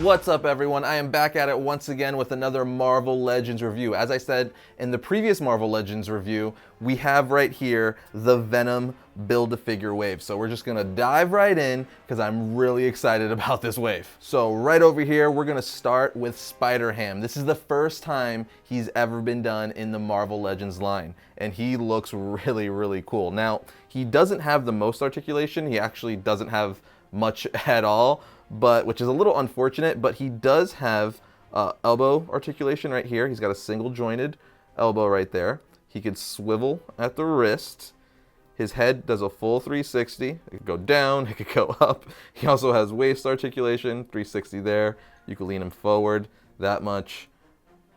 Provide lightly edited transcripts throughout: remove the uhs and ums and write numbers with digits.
What's up, everyone? I am back at it once again with another Marvel Legends review. As I said in the previous Marvel Legends review, we have right here the Venom Build-A-Figure wave. So we're just gonna dive right in because I'm really excited about this wave. So right over here, we're gonna start with Spider-Ham. This is the first time he's ever been done in the Marvel Legends line, and he looks really, really cool. Now, he doesn't have the most articulation. He actually doesn't have much at all, which is a little unfortunate, but he does have elbow articulation right here. He's got a single jointed elbow right there. He could swivel at the wrist. His head does a full 360. It could go down, it could go up. He also has waist articulation, 360 there. You can lean him forward that much,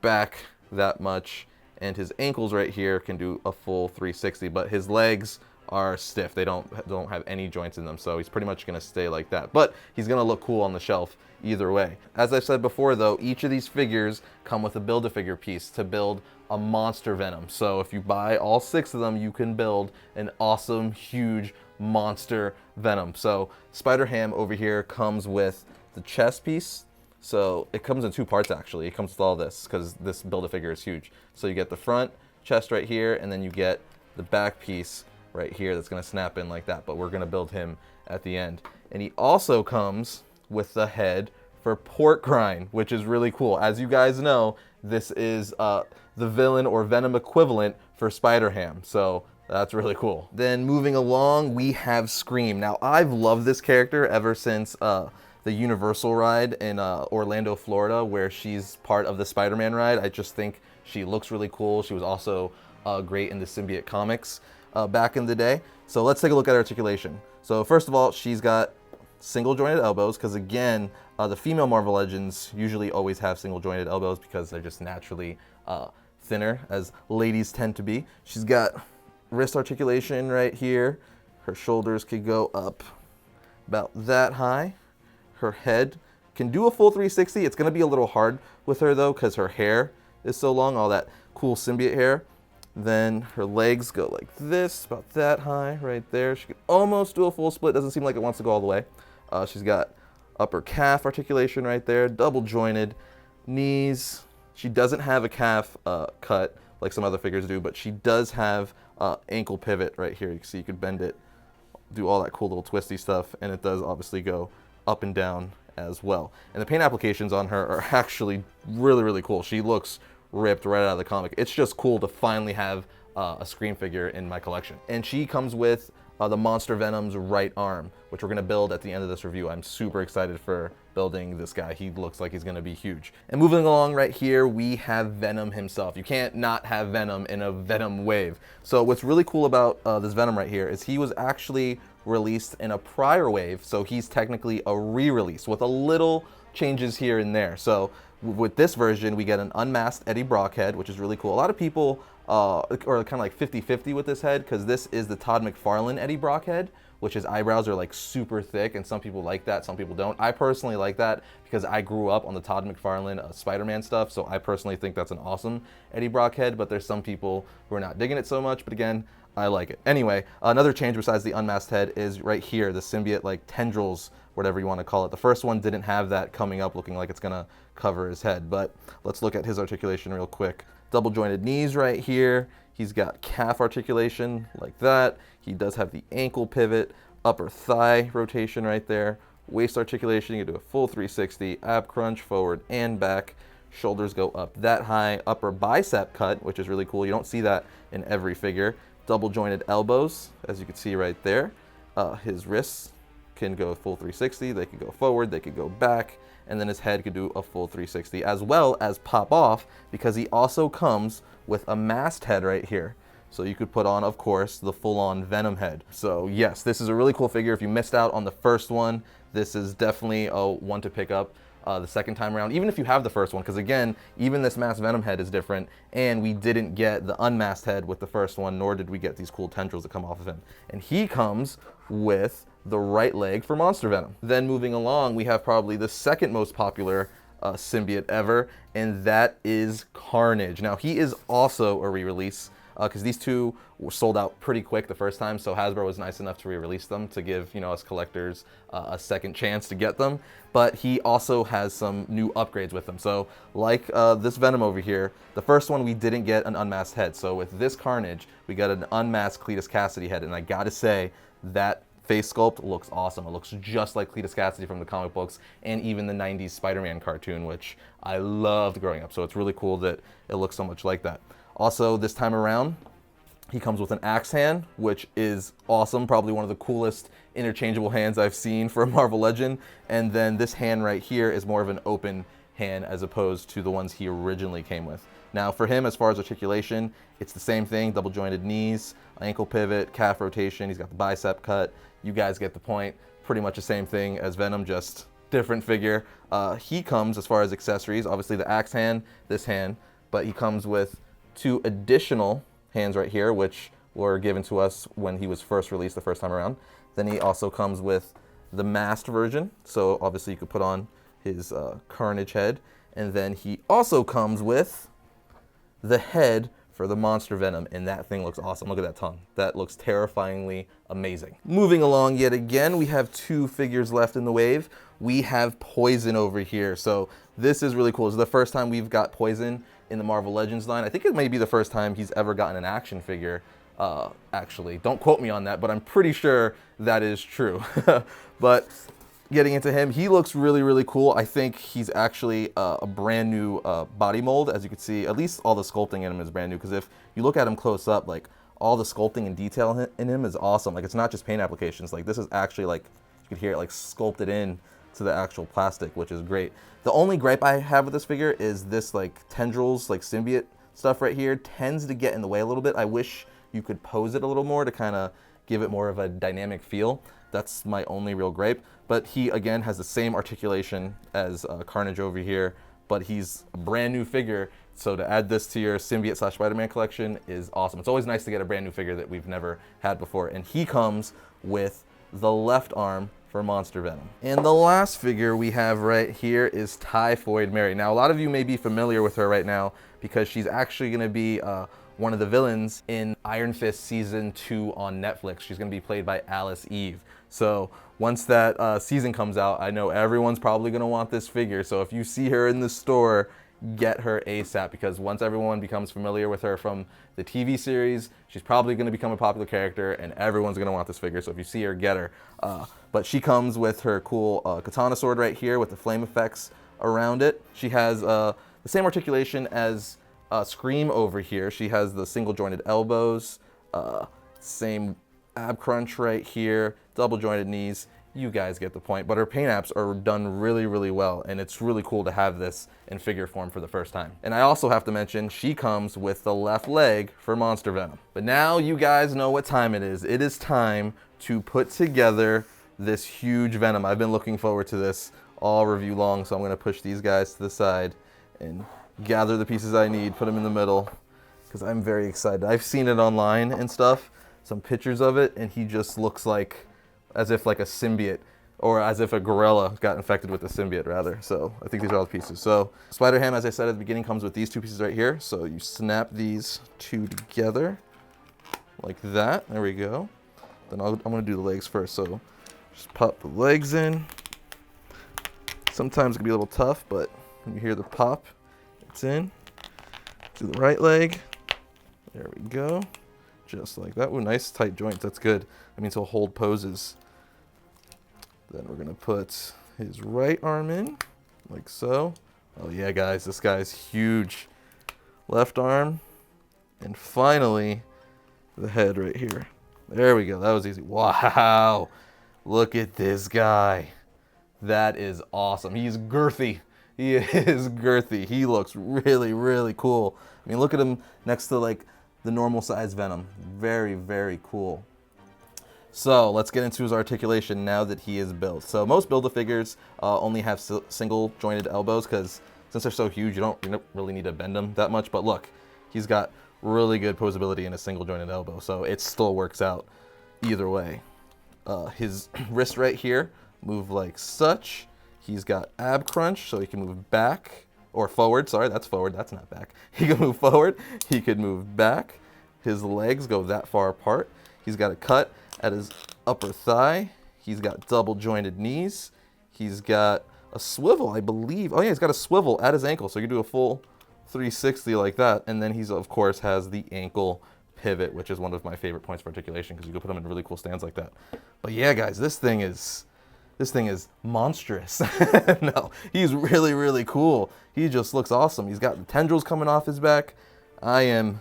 back that much, and his ankles right here can do a full 360, but his legs are stiff. They don't have any joints in them, so he's pretty much gonna stay like that. But he's gonna look cool on the shelf either way. As I said before though, each of these figures come with a Build-A-Figure piece to build a monster Venom. So if you buy all 6 of them, you can build an awesome, huge monster Venom. So Spider-Ham over here comes with the chest piece. So it comes in 2 parts actually. It comes with all this because this Build-A-Figure is huge. So you get the front chest right here, and then you get the back piece right here that's going to snap in like that, but we're going to build him at the end. And he also comes with the head for pork rind, which is really cool. As you guys know, this is the villain or Venom equivalent for Spider-Ham, so that's really cool. Then moving along, we have Scream. Now, I've loved this character ever since the Universal ride in Orlando, Florida, where she's part of the Spider-Man ride. I just think she looks really cool. She was also great in the Symbiote comics back in the day. So let's take a look at articulation. So first of all, she's got single jointed elbows because again, the female Marvel Legends usually always have single jointed elbows because they're just naturally thinner, as ladies tend to be. She's got wrist articulation right here. Her shoulders could go up about that high. Her head can do a full 360. It's gonna be a little hard with her though because her hair is so long, all that cool symbiote hair. Then her legs go like this, about that high right there. She can almost do a full split. Doesn't seem like it wants to go all the way. She's got upper calf articulation right there, double jointed knees. She doesn't have a calf cut like some other figures do, but she does have ankle pivot right here. You can see you could bend it, do all that cool little twisty stuff, and it does obviously go up and down as well. And the paint applications on her are actually really, really cool. She looks ripped right out of the comic. It's just cool to finally have a Scream figure in my collection. And she comes with the Monster Venom's right arm, which we're gonna build at the end of this review. I'm super excited for building this guy. He looks like he's gonna be huge. And moving along right here, we have Venom himself. You can't not have Venom in a Venom wave. So what's really cool about this Venom right here is he was actually released in a prior wave, so he's technically a re-release with a little changes here and there. So with this version, we get an unmasked Eddie Brock head, which is really cool. A lot of people are kind of like 50-50 with this head because this is the Todd McFarlane Eddie Brock head, which his eyebrows are like super thick, and some people like that, some people don't. I personally like that because I grew up on the Todd McFarlane Spider-Man stuff, so I personally think that's an awesome Eddie Brock head, but there's some people who are not digging it so much, but again, I like it. Anyway, another change besides the unmasked head is right here, the symbiote like tendrils, whatever you want to call it. The first one didn't have that coming up looking like it's gonna cover his head, but let's look at his articulation real quick. Double jointed knees right here. He's got calf articulation like that. He does have the ankle pivot, upper thigh rotation right there. Waist articulation, you can do a full 360, ab crunch forward and back. Shoulders go up that high. Upper bicep cut, which is really cool. You don't see that in every figure. Double jointed elbows, as you can see right there. His wrists can go full 360, they could go forward, they could go back, and then his head could do a full 360 as well as pop off because he also comes with a masked head right here. So you could put on, of course, the full-on Venom head. So yes, this is a really cool figure. If you missed out on the first one, this is definitely a one to pick up the second time around, even if you have the first one, because again, even this masked Venom head is different, and we didn't get the unmasked head with the first one, nor did we get these cool tendrils that come off of him. And he comes with the right leg for Monster Venom. Then moving along, we have probably the second most popular symbiote ever, and that is Carnage. Now, he is also a re-release. because these two were sold out pretty quick the first time, so Hasbro was nice enough to re-release them to give, you know, us collectors a second chance to get them. But he also has some new upgrades with them. So like this Venom over here, the first one we didn't get an unmasked head. So with this Carnage, we got an unmasked Cletus Kasady head, and I gotta say that face sculpt looks awesome. It looks just like Cletus Kasady from the comic books and even the 90s Spider-Man cartoon, which I loved growing up. So it's really cool that it looks so much like that. Also, this time around, he comes with an axe hand, which is awesome. Probably one of the coolest interchangeable hands I've seen for a Marvel Legend. And then this hand right here is more of an open hand as opposed to the ones he originally came with. Now for him, as far as articulation, it's the same thing, double jointed knees, ankle pivot, calf rotation. He's got the bicep cut. You guys get the point. Pretty much the same thing as Venom, just different figure. He comes, as far as accessories, obviously the axe hand, this hand, but he comes with 2 additional hands right here, which were given to us when he was first released the first time around. Then he also comes with the masked version, so obviously you could put on his Carnage head. And then he also comes with the head for the monster Venom, and that thing looks awesome. Look at that tongue. That looks terrifyingly amazing. Moving along yet again, we have 2 figures left in the wave. We have Poison over here. So this is really cool. This is the first time we've got Poison in the Marvel Legends line. I think it may be the first time he's ever gotten an action figure, actually. Don't quote me on that, but I'm pretty sure that is true. But getting into him, he looks really, really cool. I think he's actually a brand new body mold. As you can see, at least all the sculpting in him is brand new, because if you look at him close up, like all the sculpting and detail in him is awesome. Like it's not just paint applications. Like this is actually, like you could hear it, like sculpted in to the actual plastic, which is great. The only gripe I have with this figure is this like tendrils, like symbiote stuff right here tends to get in the way a little bit. I wish you could pose it a little more to kind of give it more of a dynamic feel. That's my only real gripe. But he, again, has the same articulation as Carnage over here, but he's a brand new figure. So to add this to your Symbiote / Spider-Man collection is awesome. It's always nice to get a brand new figure that we've never had before. And he comes with the left arm for Monster Venom. And the last figure we have right here is Typhoid Mary. Now, a lot of you may be familiar with her right now because she's actually going to be one of the villains in Iron Fist Season 2 on Netflix. She's going to be played by Alice Eve. So once that season comes out, I know everyone's probably going to want this figure. So if you see her in the store, get her ASAP, because once everyone becomes familiar with her from the TV series, she's probably going to become a popular character and everyone's going to want this figure. So if you see her, get her. But she comes with her cool katana sword right here with the flame effects around it. She has the same articulation as Scream over here. She has the single jointed elbows, same ab crunch right here, double jointed knees. You guys get the point, but her paint apps are done really, really well, and it's really cool to have this in figure form for the first time. And I also have to mention, she comes with the left leg for Monster Venom. But now you guys know what time it is. It is time to put together this huge Venom. I've been looking forward to this all review long, so I'm gonna push these guys to the side and gather the pieces I need, put them in the middle, because I'm very excited. I've seen it online and stuff, some pictures of it, and he just looks like, as if like a symbiote, or as if a gorilla got infected with a symbiote rather. So I think these are all the pieces. So Spider-Ham, as I said at the beginning, comes with these 2 pieces right here. So you snap these 2 together like that. There we go. Then I'm gonna do the legs first. So just pop the legs in. Sometimes it can be a little tough, but when you hear the pop, it's in. Do the right leg. There we go. Just like that. Ooh, nice tight joints. That's good. That means he'll hold poses. Then we're gonna put his right arm in, like so. Oh yeah, guys, this guy's huge. Left arm, and finally, the head right here. There we go. That was easy. Wow, look at this guy. That is awesome. He's girthy. He is girthy. He looks really, really cool. I mean, look at him next to like the normal size Venom. Very, very cool. So let's get into his articulation now that he is built. So most Build-A-Figures only have single jointed elbows, because since they're so huge, you don't really need to bend them that much. But look, he's got really good posability in a single jointed elbow, so it still works out either way. His wrist right here move like such. He's got ab crunch, so he can move back or forward. Sorry, that's forward. That's not back. He can move forward. He could move back. his legs go that far apart. He's got a cut at his upper thigh. He's got double jointed knees. He's got a swivel, I believe. Oh yeah, he's got a swivel at his ankle. So you do a full 360 like that. And then he's, of course, has the ankle pivot, which is one of my favorite points for articulation because you can put him in really cool stands like that. But yeah, guys, this thing is monstrous. No, he's really, really cool. He just looks awesome. He's got the tendrils coming off his back. I'm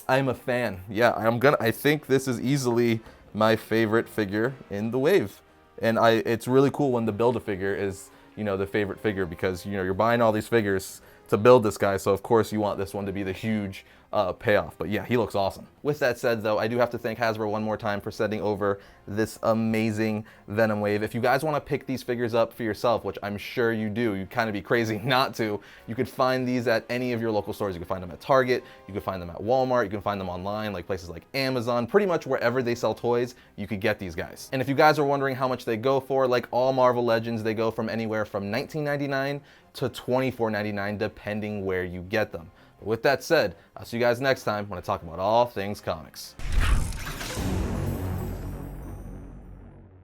a fan. Yeah, I think this is easily my favorite figure in the wave. And it's really cool when the Build-A-Figure is, you know, the favorite figure because, you know, you're buying all these figures to build this guy. So of course you want this one to be the huge payoff. But yeah, he looks awesome. With that said though, I do have to thank Hasbro one more time for sending over this amazing Venom wave. If you guys want to pick these figures up for yourself, which I'm sure you do, you'd kind of be crazy not to, you could find these at any of your local stores. You can find them at Target, you can find them at Walmart, you can find them online, like places like Amazon, pretty much wherever they sell toys, you could get these guys. And if you guys are wondering how much they go for, like all Marvel Legends, they go from anywhere from $19.99 to $24.99 depending where you get them. But with that said, I'll see you guys next time when I talk about all things comics.